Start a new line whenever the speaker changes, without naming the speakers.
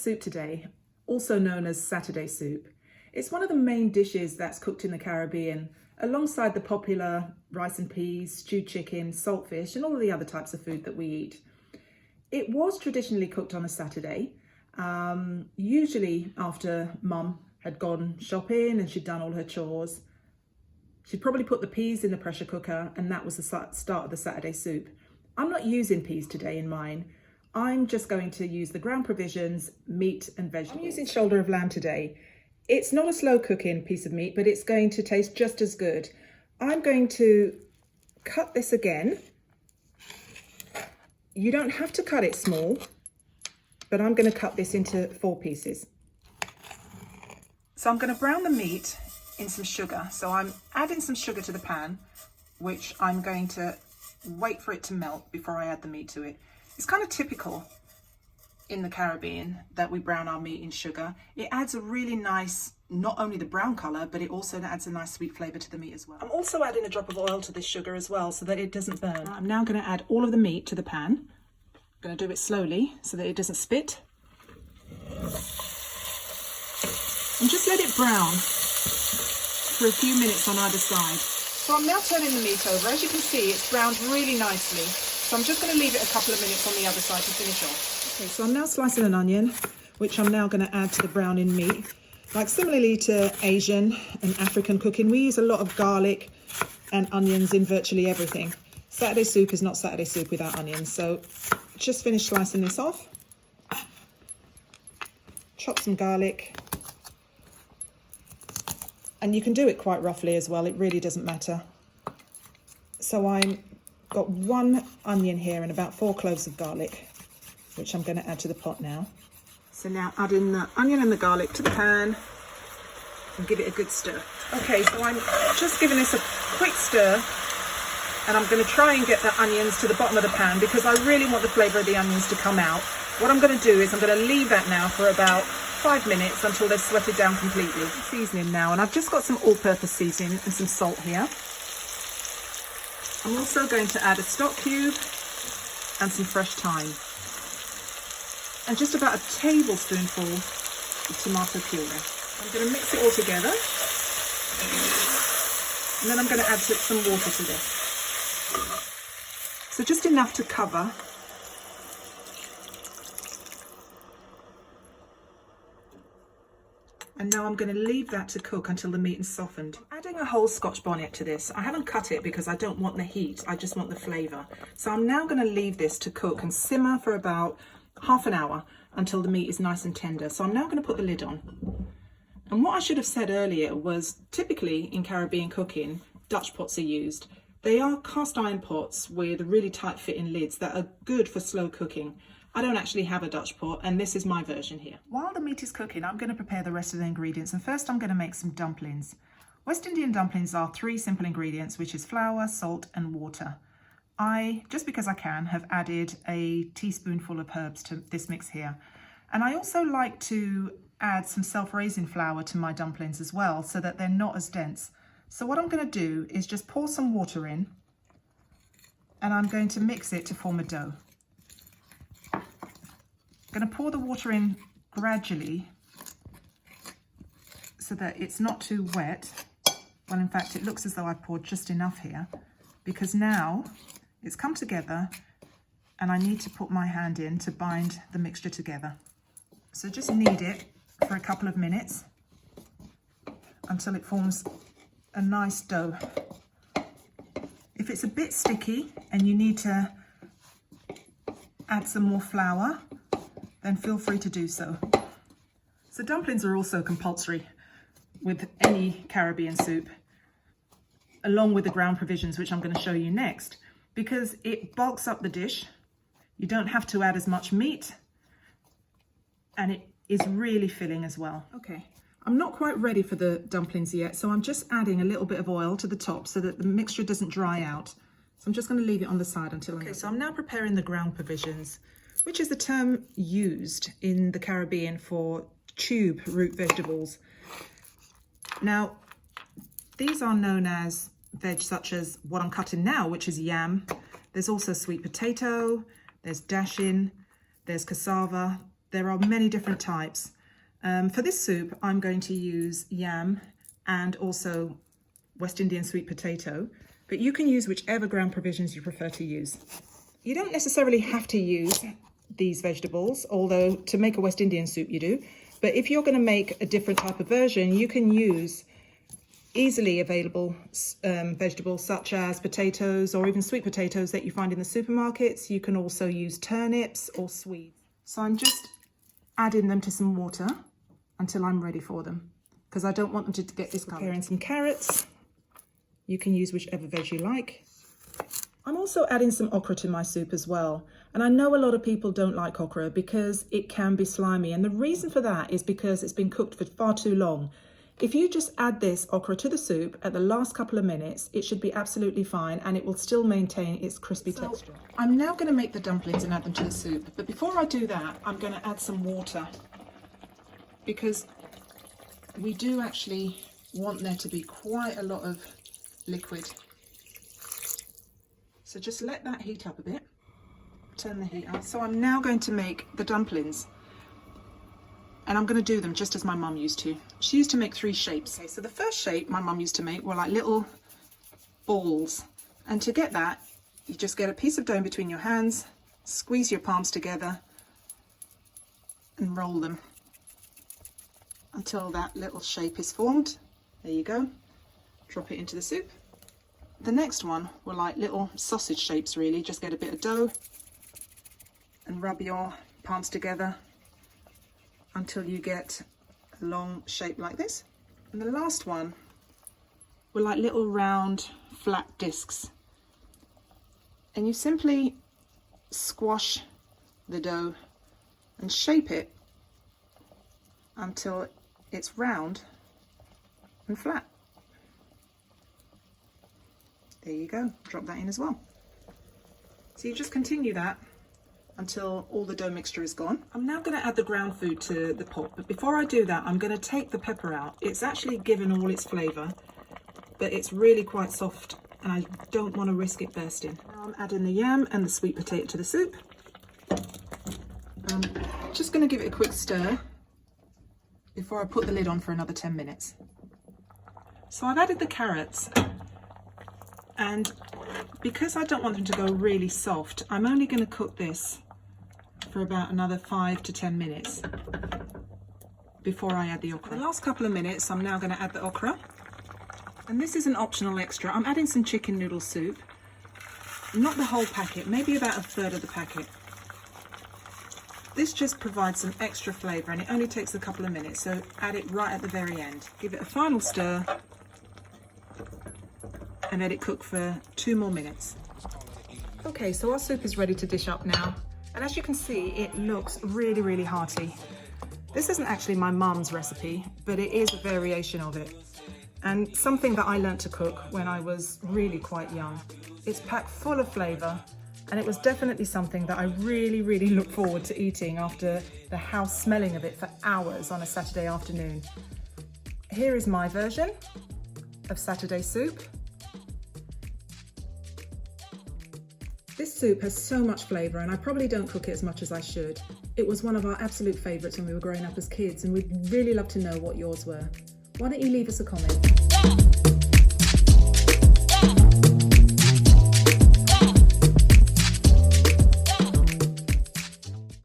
soup today, also known as Saturday soup. It's one of the main dishes that's cooked in the Caribbean, alongside the popular rice and peas, stewed chicken, saltfish, and all of the other types of food that we eat. It was traditionally cooked on a Saturday, usually after Mum had gone shopping and she'd done all her chores. She'd probably put the peas in the pressure cooker, and that was the start of the Saturday soup. I'm not using peas today in mine. I'm just going to use the ground provisions, meat and vegetables. I'm using shoulder of lamb today. It's not a slow cooking piece of meat, but it's going to taste just as good. I'm going to cut this again. You don't have to cut it small, but I'm going to cut this into 4 pieces. So I'm going to brown the meat in some sugar. So I'm adding some sugar to the pan, which I'm going to wait for it to melt before I add the meat to it. It's kind of typical in the Caribbean that we brown our meat in sugar. It adds a really nice, not only the brown colour, but it also adds a nice sweet flavour to the meat as well. I'm also adding a drop of oil to this sugar as well so that it doesn't burn. I'm now going to add all of the meat to the pan. I'm going to do it slowly so that it doesn't spit. And just let it brown for a few minutes on either side. So I'm now turning the meat over. As you can see, it's browned really nicely. So I'm just going to leave it a couple of minutes on the other side to finish off. Okay, so I'm now slicing an onion, which I'm now going to add to the browning meat. Like similarly to Asian and African cooking, we use a lot of garlic and onions in virtually everything. Saturday soup is not Saturday soup without onions. So just finish slicing this off. Chop some garlic. And you can do it quite roughly as well. It really doesn't matter. So I've got 1 onion here and about 4 cloves of garlic, which I'm going to add to the pot now. So now adding the onion and the garlic to the pan and give it a good stir. Okay, so I'm just giving this a quick stir, and I'm going to try and get the onions to the bottom of the pan because I really want the flavour of the onions to come out. What I'm going to do is I'm going to leave that now for about 5 minutes until they've sweated down completely. Seasoning now, and I've just got some all-purpose seasoning and some salt here. I'm also going to add a stock cube and some fresh thyme. And just about a tablespoonful of tomato puree. I'm going to mix it all together. And then I'm going to add some water to this. So just enough to cover. And now I'm going to leave that to cook until the meat is softened. I'm adding a whole Scotch bonnet to this. I haven't cut it because I don't want the heat, I just want the flavour. So I'm now going to leave this to cook and simmer for about half an hour until the meat is nice and tender. So I'm now going to put the lid on. And what I should have said earlier was typically in Caribbean cooking, Dutch pots are used. They are cast iron pots with really tight fitting lids that are good for slow cooking. I don't actually have a Dutch pot, and this is my version here. While the meat is cooking, I'm going to prepare the rest of the ingredients, and first I'm going to make some dumplings. West Indian dumplings are 3 simple ingredients, which is flour, salt and water. I, just because I can, have added a teaspoonful of herbs to this mix here. And I also like to add some self-raising flour to my dumplings as well, so that they're not as dense. So what I'm going to do is just pour some water in, and I'm going to mix it to form a dough. I'm going to pour the water in gradually so that it's not too wet. Well, in fact, it looks as though I've poured just enough here, because now it's come together and I need to put my hand in to bind the mixture together. So just knead it for a couple of minutes until it forms a nice dough. If it's a bit sticky and you need to add some more flour, then feel free to do so. So dumplings are also compulsory with any Caribbean soup, along with the ground provisions, which I'm going to show you next, because it bulks up the dish. You don't have to add as much meat, and it is really filling as well. Okay, I'm not quite ready for the dumplings yet, so I'm just adding a little bit of oil to the top so that the mixture doesn't dry out. So I'm just going to leave it on the side until so I'm now preparing the ground provisions, which is the term used in the Caribbean for tube root vegetables. Now, these are known as veg such as what I'm cutting now, which is yam. There's also sweet potato, there's dashin, there's cassava, There are many different types. For this soup, I'm going to use yam and also West Indian sweet potato, but you can use whichever ground provisions you prefer to use. You don't necessarily have to use these vegetables, although to make a West Indian soup you do. But if you're going to make a different type of version, you can use easily available vegetables such as potatoes or even sweet potatoes that you find in the supermarkets. You can also use turnips or swedes. So I'm just adding them to some water until I'm ready for them, because I don't want them to get discolored. Preparing some carrots. You can use whichever veg you like. I'm also adding some okra to my soup as well. And I know a lot of people don't like okra because it can be slimy. And the reason for that is because it's been cooked for far too long. If you just add this okra to the soup at the last couple of minutes, it should be absolutely fine and it will still maintain its crispy texture. I'm now going to make the dumplings and add them to the soup. But before I do that, I'm going to add some water, because we do actually want there to be quite a lot of liquid. So just let that heat up a bit. Turn the heat up. So I'm now going to make the dumplings. And I'm going to do them just as my mum used to. She used to make 3 shapes. Okay, so the first shape my mum used to make were like little balls. And to get that, you just get a piece of dough in between your hands, squeeze your palms together, and roll them until that little shape is formed. There you go. Drop it into the soup. The next one were like little sausage shapes really. Just get a bit of dough and rub your palms together until you get a long shape like this. And the last one were like little round flat discs. And you simply squash the dough and shape it until it's round and flat. There you go, drop that in as well. So you just continue that until all the dough mixture is gone. I'm now going to add the ground food to the pot, but before I do that, I'm going to take the pepper out. It's actually given all its flavour, but it's really quite soft and I don't want to risk it bursting. Now I'm adding the yam and the sweet potato to the soup. I'm just going to give it a quick stir before I put the lid on for another 10 minutes. So I've added the carrots, and because I don't want them to go really soft, I'm only going to cook this for about another 5 to 10 minutes before I add the okra. The last couple of minutes, I'm now going to add the okra. And this is an optional extra. I'm adding some chicken noodle soup. Not the whole packet, maybe about 1/3 of the packet. This just provides some extra flavour and it only takes a couple of minutes, so add it right at the very end. Give it a final stir and let it cook for 2 more minutes. Okay, so our soup is ready to dish up now. And as you can see, it looks really, really hearty. This isn't actually my mum's recipe, but it is a variation of it. And something that I learnt to cook when I was really quite young. It's packed full of flavour, and it was definitely something that I really, really look forward to eating after the house smelling of it for hours on a Saturday afternoon. Here is my version of Saturday soup. This soup has so much flavour and I probably don't cook it as much as I should. It was one of our absolute favourites when we were growing up as kids, and we'd really love to know what yours were. Why don't you leave us a comment?